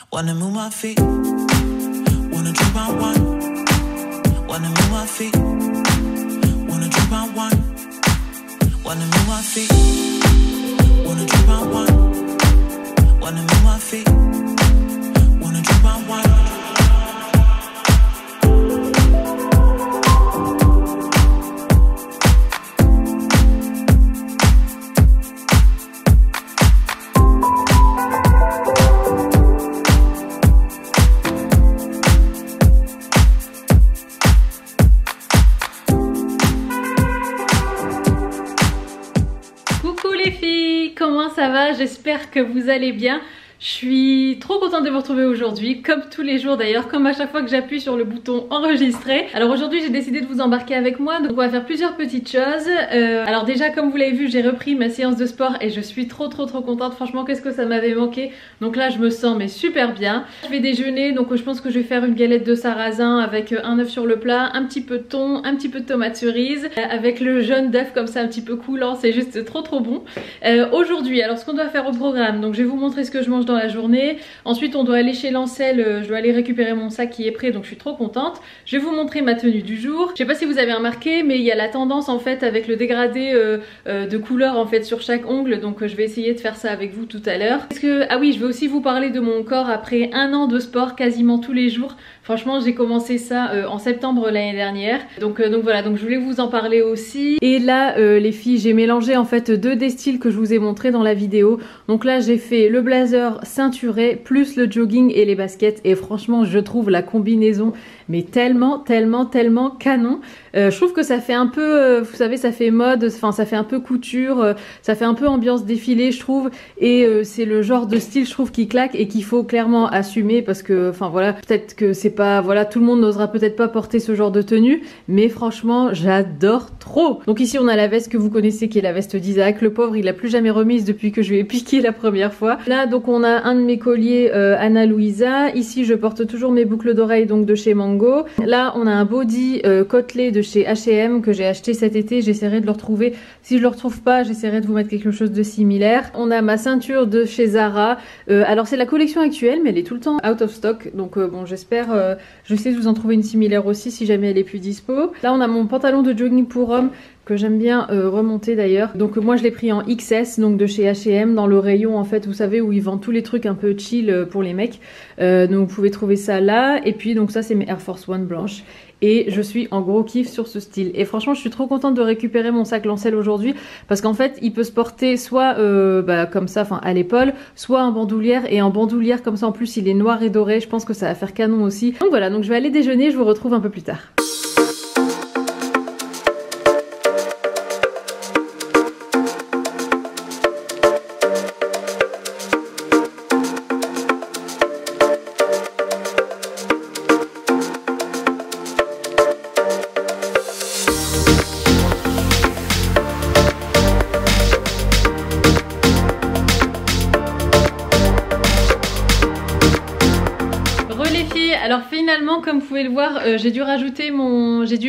Wanna move my feet, wanna drink my wine. Wanna move my feet, wanna drink my wine. Wanna move my feet, wanna drink my wine. Wanna move my feet, wanna drink my wine. Comment ça va? J'espère que vous allez bien. Je suis trop contente de vous retrouver aujourd'hui, comme tous les jours d'ailleurs, comme à chaque fois que j'appuie sur le bouton enregistrer. Alors aujourd'hui j'ai décidé de vous embarquer avec moi, donc on va faire plusieurs petites choses. Alors déjà comme vous l'avez vu, j'ai repris ma séance de sport et je suis trop contente. Franchement qu'est-ce que ça m'avait manqué. Donc là je me sens mais super bien. Je vais déjeuner, donc je pense que je vais faire une galette de sarrasin avec un œuf sur le plat, un petit peu de thon, un petit peu de tomate cerise, avec le jaune d'œuf comme ça un petit peu coulant, c'est juste trop bon. Aujourd'hui alors ce qu'on doit faire au programme, donc je vais vous montrer ce que je mange dans la journée. Ensuite on doit aller chez Lancel, je dois aller récupérer mon sac qui est prêt, donc je suis trop contente. Je vais vous montrer ma tenue du jour. Je sais pas si vous avez remarqué mais il y a la tendance en fait avec le dégradé de couleur en fait sur chaque ongle, donc je vais essayer de faire ça avec vous tout à l'heure. Ah oui, je vais aussi vous parler de mon corps après un an de sport quasiment tous les jours. Franchement j'ai commencé ça en septembre l'année dernière, donc voilà, donc je voulais vous en parler aussi. Et là les filles, j'ai mélangé en fait deux des styles que je vous ai montré dans la vidéo. Donc là j'ai fait le blazer ceinturé plus le jogging et les baskets, et franchement je trouve la combinaison mais tellement canon. Je trouve que ça fait un peu, vous savez, ça fait mode, enfin ça fait un peu couture, ça fait un peu ambiance défilé je trouve, et c'est le genre de style je trouve qui claque et qu'il faut clairement assumer, parce que enfin voilà, peut-être que c'est pas, voilà, tout le monde n'osera peut-être pas porter ce genre de tenue, mais franchement j'adore trop. Donc ici on a la veste que vous connaissez qui est la veste d'Isaac, le pauvre il l'a plus jamais remise depuis que je lui ai piqué la première fois. Là donc on a un de mes colliers Anna Luisa, ici je porte toujours mes boucles d'oreilles donc de chez Mango. Là on a un body côtelé de chez H&M que j'ai acheté cet été, j'essaierai de le retrouver, si je le retrouve pas j'essaierai de vous mettre quelque chose de similaire. On a ma ceinture de chez Zara, alors c'est la collection actuelle mais elle est tout le temps out of stock, donc bon j'espère, je sais de vous en trouver une similaire aussi si jamais elle est plus dispo. Là on a mon pantalon de jogging pour homme que j'aime bien remonter d'ailleurs, donc moi je l'ai pris en XS, donc de chez H&M, dans le rayon en fait vous savez où ils vendent tous les trucs un peu chill pour les mecs, donc vous pouvez trouver ça là. Et puis donc ça c'est mes Air Force One blanches, et je suis en gros kiff sur ce style. Et franchement je suis trop contente de récupérer mon sac Lancel aujourd'hui, parce qu'en fait il peut se porter soit comme ça, enfin à l'épaule, soit en bandoulière, et en bandoulière comme ça en plus il est noir et doré, je pense que ça va faire canon aussi. Donc voilà, donc je vais aller déjeuner, je vous retrouve un peu plus tard. Alors finalement comme vous pouvez le voir, j'ai dû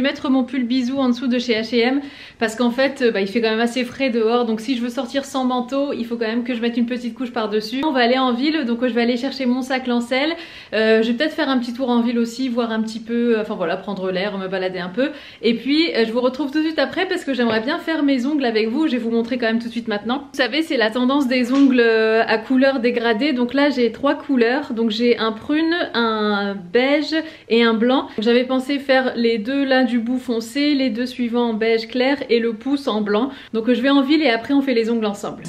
mettre mon pull bisou en dessous de chez H&M, parce qu'en fait il fait quand même assez frais dehors, donc si je veux sortir sans manteau il faut quand même que je mette une petite couche par dessus. On va aller en ville, donc je vais aller chercher mon sac Lancel, je vais peut-être faire un petit tour en ville aussi, voir un petit peu, enfin voilà, prendre l'air, me balader un peu, et puis je vous retrouve tout de suite après parce que j'aimerais bien faire mes ongles avec vous. Je vais vous montrer quand même tout de suite maintenant. Vous savez c'est la tendance des ongles à couleur dégradée, donc là j'ai trois couleurs, donc j'ai un prune, un beige et un blanc. J'avais pensé faire les deux là du bout foncé, les deux suivants en beige clair et le pouce en blanc. Donc je vais en ville et après on fait les ongles ensemble.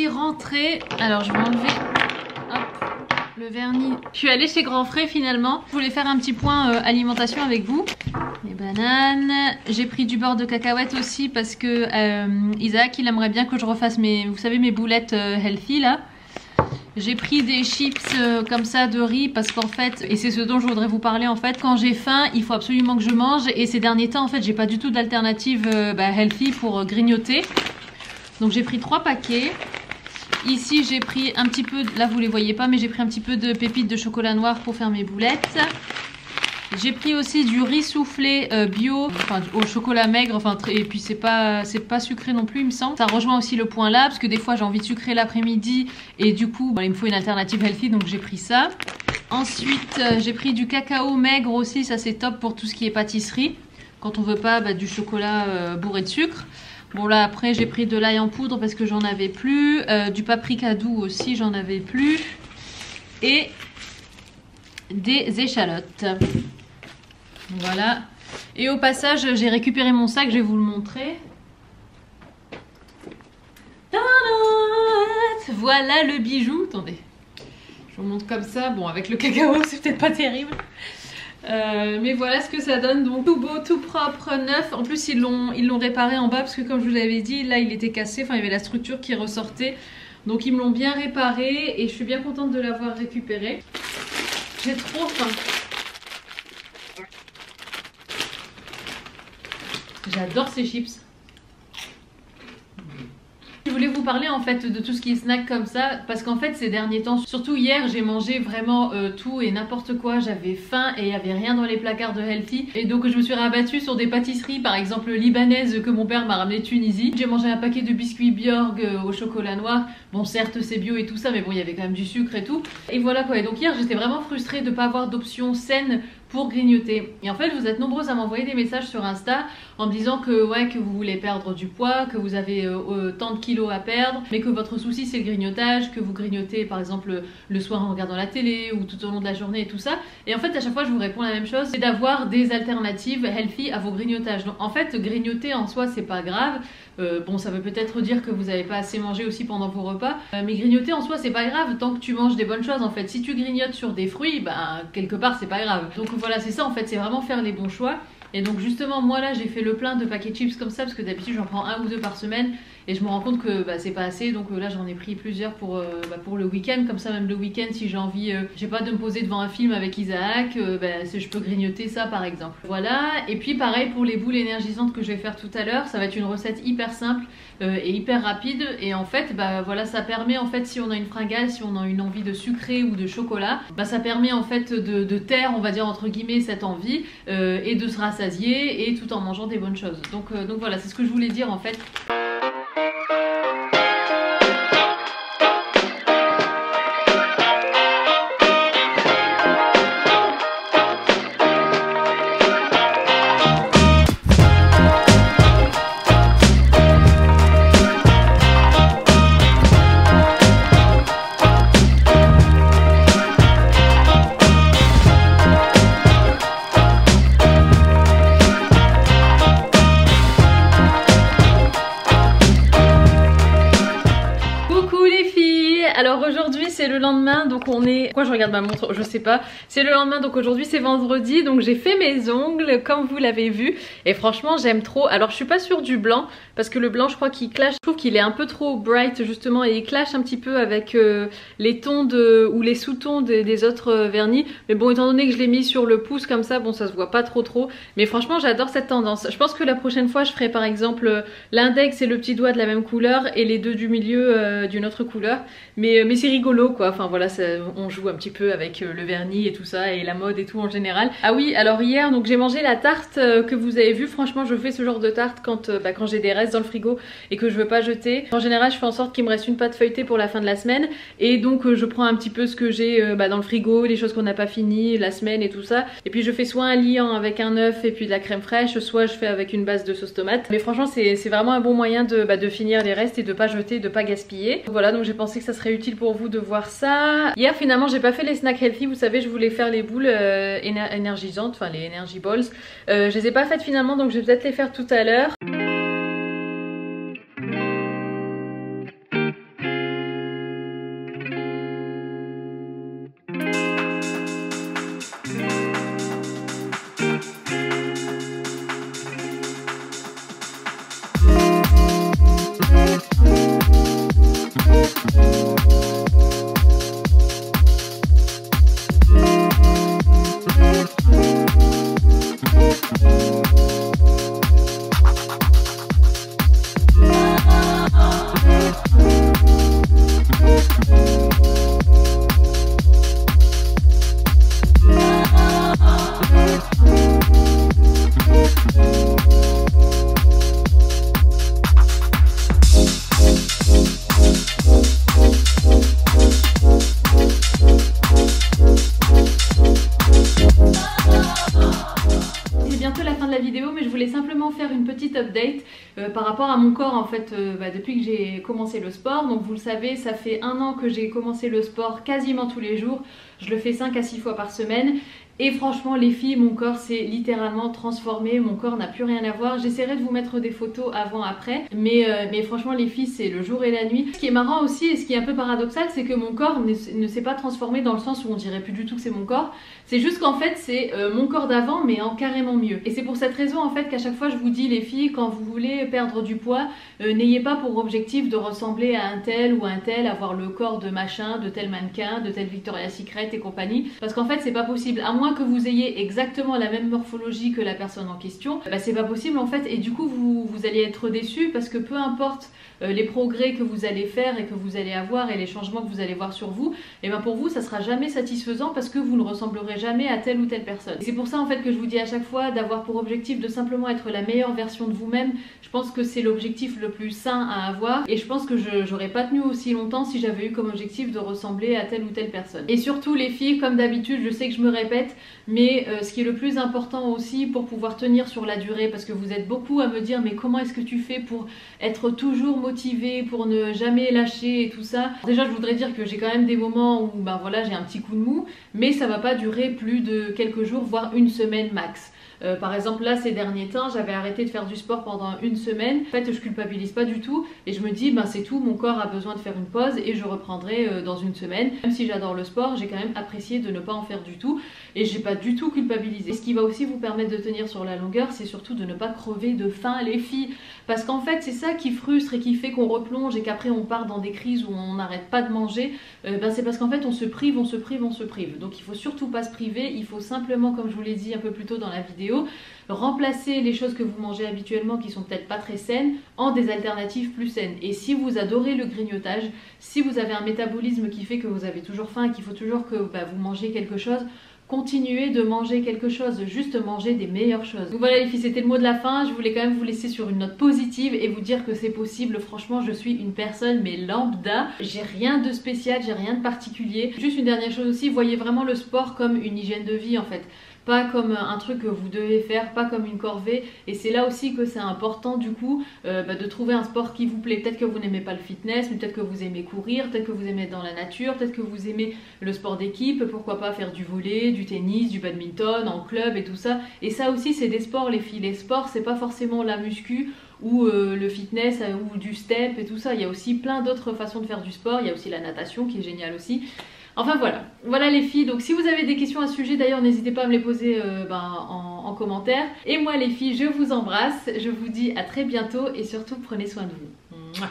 Rentrée. Alors je vais enlever le vernis. Je suis allée chez Grand Frais finalement. Je voulais faire un petit point alimentation avec vous. Les bananes. J'ai pris du beurre de cacahuète aussi parce que Isaac il aimerait bien que je refasse vous savez mes boulettes healthy là. J'ai pris des chips comme ça de riz parce qu'en fait, et c'est ce dont je voudrais vous parler en fait, quand j'ai faim il faut absolument que je mange, et ces derniers temps en fait j'ai pas du tout d'alternative healthy pour grignoter. Donc j'ai pris 3 paquets. Ici j'ai pris un petit peu, là vous les voyez pas, mais j'ai pris un petit peu de pépites de chocolat noir pour faire mes boulettes. J'ai pris aussi du riz soufflé bio, enfin au chocolat maigre, enfin et puis c'est pas sucré non plus il me semble. Ça rejoint aussi le point là, parce que des fois j'ai envie de sucrer l'après-midi et du coup il me faut une alternative healthy, donc j'ai pris ça. Ensuite j'ai pris du cacao maigre aussi, ça c'est top pour tout ce qui est pâtisserie, quand on veut pas du chocolat bourré de sucre. Bon là après j'ai pris de l'ail en poudre parce que j'en avais plus, du paprika doux aussi j'en avais plus, et des échalotes. Voilà. Et au passage j'ai récupéré mon sac, je vais vous le montrer. Voilà le bijou. Attendez, je vous montre comme ça. Bon avec le cacao c'est peut-être pas terrible. Mais voilà ce que ça donne, donc tout beau, tout propre, neuf. En plus ils l'ont réparé en bas parce que comme je vous l'avais dit, là il était cassé, enfin il y avait la structure qui ressortait. Donc ils me l'ont bien réparé et je suis bien contente de l'avoir récupéré. J'ai trop faim. J'adore ces chips. Je voulais vous parler en fait de tout ce qui est snack comme ça, parce qu'en fait ces derniers temps, surtout hier, j'ai mangé vraiment tout et n'importe quoi. J'avais faim et il n'y avait rien dans les placards de healthy, et donc je me suis rabattue sur des pâtisseries, par exemple libanaises que mon père m'a ramené de Tunisie. J'ai mangé un paquet de biscuits Björg au chocolat noir. Bon certes c'est bio et tout ça, mais bon il y avait quand même du sucre et tout. Et voilà quoi, et donc hier j'étais vraiment frustrée de ne pas avoir d'options saines pour grignoter. Et en fait vous êtes nombreuses à m'envoyer des messages sur Insta en me disant que ouais, que vous voulez perdre du poids, que vous avez tant de kilos à perdre, mais que votre souci c'est le grignotage, que vous grignotez par exemple le soir en regardant la télé ou tout au long de la journée et tout ça. Et en fait à chaque fois je vous réponds la même chose, c'est d'avoir des alternatives healthy à vos grignotages. Donc en fait grignoter en soi c'est pas grave. Bon ça veut peut-être dire que vous n'avez pas assez mangé aussi pendant vos repas, mais grignoter en soi c'est pas grave tant que tu manges des bonnes choses. En fait si tu grignotes sur des fruits, ben quelque part c'est pas grave. Donc voilà, c'est ça en fait, c'est vraiment faire les bons choix. Et donc justement moi là j'ai fait le plein de paquets de chips comme ça parce que d'habitude j'en prends 1 ou 2 par semaine et je me rends compte que c'est pas assez, donc là j'en ai pris plusieurs pour le week-end. Comme ça même le week-end si j'ai envie, j'ai pas de me poser devant un film avec Isaac, je peux grignoter ça par exemple. Voilà, et puis pareil pour les boules énergisantes que je vais faire tout à l'heure, ça va être une recette hyper simple et hyper rapide. Et en fait voilà, ça permet en fait si on a une fringale, si on a une envie de sucré ou de chocolat, ça permet en fait de taire on va dire entre guillemets cette envie et de se rassasier et tout en mangeant des bonnes choses. Donc voilà, c'est ce que je voulais dire en fait. Alors aujourd'hui c'est le lendemain, donc on est... Pourquoi je regarde ma montre? Je sais pas. C'est le lendemain, donc aujourd'hui c'est vendredi, donc j'ai fait mes ongles comme vous l'avez vu. Et franchement j'aime trop. Alors je suis pas sûre du blanc, parce que le blanc je crois qu'il clash. Je trouve qu'il est un peu trop bright justement, et il clash un petit peu avec les tons ou les sous-tons des autres vernis. Mais bon, étant donné que je l'ai mis sur le pouce comme ça, bon ça se voit pas trop. Mais franchement j'adore cette tendance. Je pense que la prochaine fois je ferai par exemple l'index et le petit doigt de la même couleur et les deux du milieu d'une autre couleur. Mais c'est rigolo quoi, enfin voilà, on joue un petit peu avec le vernis et tout ça et la mode et tout en général. Ah oui, alors hier donc j'ai mangé la tarte que vous avez vue. Franchement je fais ce genre de tarte quand j'ai des restes dans le frigo et que je veux pas jeter. En général je fais en sorte qu'il me reste une pâte feuilletée pour la fin de la semaine, et donc je prends un petit peu ce que j'ai dans le frigo, les choses qu'on n'a pas fini la semaine et tout ça, et puis je fais soit un liant avec un œuf et puis de la crème fraîche, soit je fais avec une base de sauce tomate. Mais franchement c'est vraiment un bon moyen de finir les restes et de pas jeter, de pas gaspiller. Voilà, donc j'ai pensé que ça serait utile pour vous de voir ça. Hier finalement j'ai pas fait les snacks healthy, vous savez je voulais faire les boules énergisantes, enfin les energy balls. Je les ai pas faites finalement, donc je vais peut-être les faire tout à l'heure. petit update par rapport à mon corps en fait depuis que j'ai commencé le sport. Donc vous le savez, ça fait 1 an que j'ai commencé le sport quasiment tous les jours. Je le fais 5 à 6 fois par semaine. Et franchement les filles, mon corps s'est littéralement transformé, mon corps n'a plus rien à voir. J'essaierai de vous mettre des photos avant-après, mais franchement les filles, c'est le jour et la nuit. Ce qui est marrant aussi et ce qui est un peu paradoxal, c'est que mon corps ne s'est pas transformé dans le sens où on dirait plus du tout que c'est mon corps. C'est juste qu'en fait c'est mon corps d'avant mais en carrément mieux. Et c'est pour cette raison en fait qu'à chaque fois je vous dis les filles, quand vous voulez perdre du poids, n'ayez pas pour objectif de ressembler à un tel ou un tel, avoir le corps de machin, de tel mannequin, de tel Victoria's Secret et compagnie. Parce qu'en fait c'est pas possible, à moins que vous ayez exactement la même morphologie que la personne en question, c'est pas possible en fait, et du coup vous allez être déçus parce que peu importe les progrès que vous allez faire et que vous allez avoir et les changements que vous allez voir sur vous, et pour vous ça sera jamais satisfaisant parce que vous ne ressemblerez jamais à telle ou telle personne. C'est pour ça en fait que je vous dis à chaque fois d'avoir pour objectif de simplement être la meilleure version de vous-même. Je pense que c'est l'objectif le plus sain à avoir, et je pense que j'aurais pas tenu aussi longtemps si j'avais eu comme objectif de ressembler à telle ou telle personne. Et surtout les filles, comme d'habitude, je sais que je me répète, mais ce qui est le plus important aussi pour pouvoir tenir sur la durée, parce que vous êtes beaucoup à me dire mais comment est-ce que tu fais pour être toujours motivée, pour ne jamais lâcher et tout ça. Déjà je voudrais dire que j'ai quand même des moments où voilà, j'ai un petit coup de mou, mais ça va pas durer plus de quelques jours, voire 1 semaine max. Par exemple là ces derniers temps j'avais arrêté de faire du sport pendant 1 semaine. En fait je culpabilise pas du tout et je me dis c'est tout, mon corps a besoin de faire une pause et je reprendrai dans 1 semaine. Même si j'adore le sport, j'ai quand même apprécié de ne pas en faire du tout et j'ai pas du tout culpabilisé. Et ce qui va aussi vous permettre de tenir sur la longueur, c'est surtout de ne pas crever de faim les filles, parce qu'en fait c'est ça qui frustre et qui fait qu'on replonge et qu'après on part dans des crises où on n'arrête pas de manger. C'est parce qu'en fait on se prive. Donc il faut surtout pas se priver, il faut simplement, comme je vous l'ai dit un peu plus tôt dans la vidéo, remplacer les choses que vous mangez habituellement qui sont peut-être pas très saines en des alternatives plus saines. Et si vous adorez le grignotage, si vous avez un métabolisme qui fait que vous avez toujours faim et qu'il faut toujours que vous mangez quelque chose, continuez de manger quelque chose, juste manger des meilleures choses. Donc voilà les filles, c'était le mot de la fin. Je voulais quand même vous laisser sur une note positive et vous dire que c'est possible. Franchement je suis une personne mais lambda, j'ai rien de spécial, j'ai rien de particulier. Juste une dernière chose aussi, voyez vraiment le sport comme une hygiène de vie en fait, pas comme un truc que vous devez faire, pas comme une corvée. Et c'est là aussi que c'est important du coup de trouver un sport qui vous plaît. Peut-être que vous n'aimez pas le fitness, mais peut-être que vous aimez courir, peut-être que vous aimez être dans la nature, peut-être que vous aimez le sport d'équipe, pourquoi pas faire du volley, du tennis, du badminton, en club et tout ça. Et ça aussi c'est des sports les filles. Les sports c'est pas forcément la muscu ou le fitness ou du step et tout ça. Il y a aussi plein d'autres façons de faire du sport. Il y a aussi la natation qui est géniale aussi. Enfin voilà les filles, donc si vous avez des questions à ce sujet d'ailleurs n'hésitez pas à me les poser en commentaire. Et moi les filles je vous embrasse, je vous dis à très bientôt et surtout prenez soin de vous. Mouah.